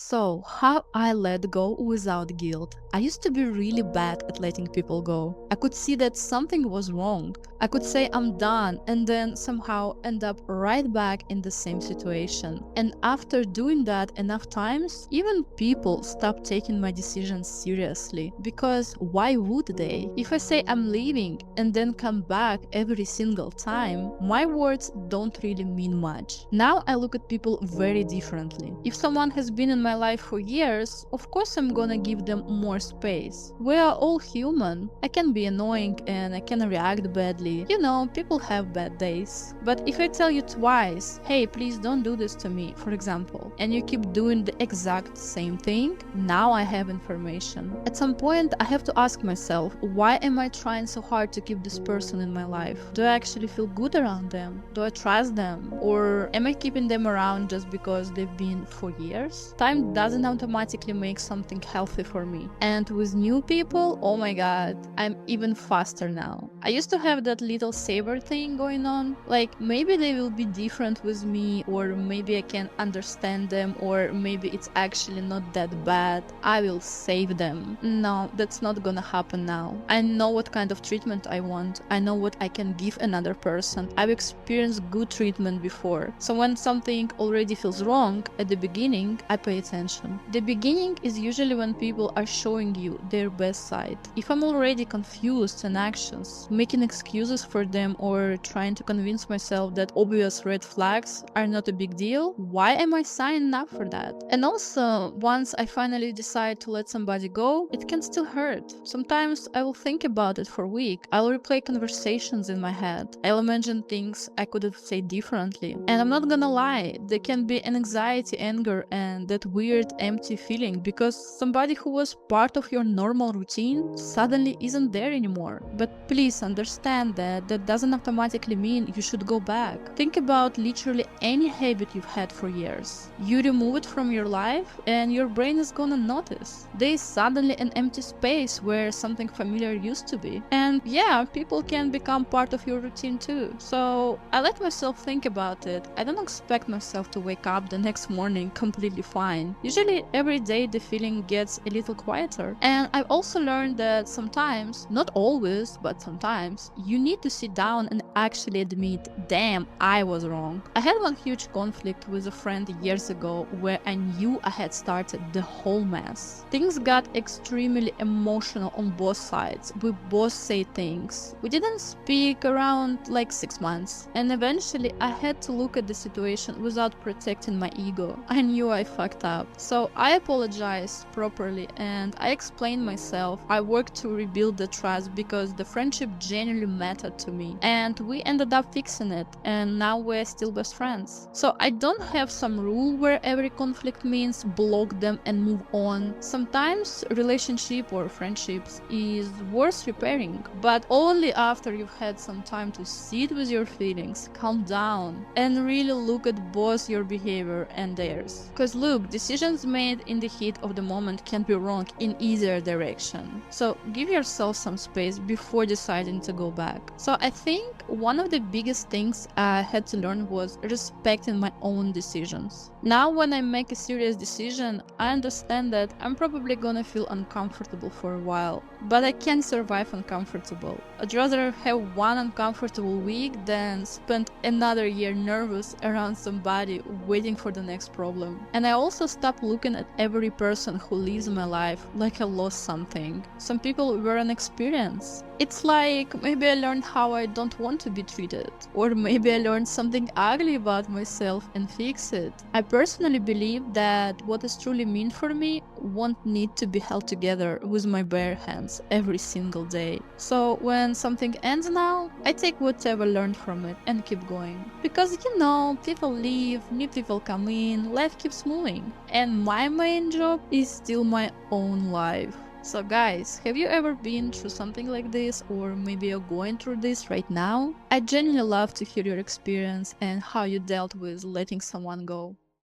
So, how I let go without guilt. I used to be really bad at letting people go. I could see that something was wrong. I could say I'm done and then somehow end up right back in the same situation. And after doing that enough times, even people stopped taking my decisions seriously. Because why would they? If I say I'm leaving and then come back every single time, my words don't really mean much. Now I look at people very differently. If someone has been in my life for years, of course I'm gonna give them more space. We are all human. I can be annoying and I can react badly. You know, people have bad days. But if I tell you twice, hey, please don't do this to me, for example, and you keep doing the exact same thing, now I have information. At some point, I have to ask myself, why am I trying so hard to keep this person in my life? Do I actually feel good around them? Do I trust them? Or am I keeping them around just because they've been for years? Time doesn't automatically make something healthy for me. And with new people, oh my god, I'm even faster now. I used to have that little saber thing going on, like maybe they will be different with me, or maybe I can understand them, or maybe it's actually not that bad. I will save them. No, that's not gonna happen now. I know what kind of treatment I want. I know what I can give another person. I've experienced good treatment before. So when something already feels wrong at the beginning, I pay attention. The beginning is usually when people are showing you their best side. If I'm already confused and anxious, making excuses for them or trying to convince myself that obvious red flags are not a big deal, why am I signing up for that? And also, once I finally decide to let somebody go, it can still hurt. Sometimes I will think about it for a week. I'll replay conversations in my head. I'll imagine things I could have said differently. And I'm not gonna lie, there can be an anxiety, anger, and that weird empty feeling because somebody who was part of your normal routine suddenly isn't there anymore. But please understand that that doesn't automatically mean you should go back. Think about literally any habit you've had for years. You remove it from your life and your brain is gonna notice. There is suddenly an empty space where something familiar used to be. And yeah, people can become part of your routine too. So I let myself think about it. I don't expect myself to wake up the next morning completely fine. Usually every day the feeling gets a little quieter. And I've also learned that sometimes, not always, but sometimes, you need to sit down and actually admit, damn, I was wrong. I had one huge conflict with a friend years ago where I knew I had started the whole mess. Things got extremely emotional on both sides. We both say things. We didn't speak around like 6 months. And eventually I had to look at the situation without protecting my ego. I knew I fucked up. So I apologized properly and I explained myself. I worked to rebuild the trust because the friendship genuinely mattered to me. And we ended up fixing it. And now we're still best friends. So I don't have some rule where every conflict means block them and move on. Sometimes relationship or friendships is worth repairing, but only after you've had some time to sit with your feelings, calm down, and really look at both your behavior and theirs. Cause look, decisions made in the heat of the moment can be wrong in either direction. So give yourself some space before deciding to go back. So I think one of the biggest things I had to learn was respecting my own decisions. Now when I make a serious decision, I understand that I'm probably gonna feel uncomfortable for a while, but I can survive uncomfortable. I'd rather have one uncomfortable week than spend another year nervous around somebody waiting for the next problem. And I also stopped looking at every person who leaves my life like I lost something. Some people were an experience. It's like maybe I learned how I don't want to be treated, or maybe I learned something ugly about myself and fix it. I personally believe that what is truly meant for me won't need to be held together with my bare hands every single day. So when something ends now, I take whatever learned from it and keep going. Because you know, people leave, new people come in, life keeps moving. And my main job is still my own life. So guys, have you ever been through something like this, or maybe you're going through this right now? I genuinely love to hear your experience and how you dealt with letting someone go.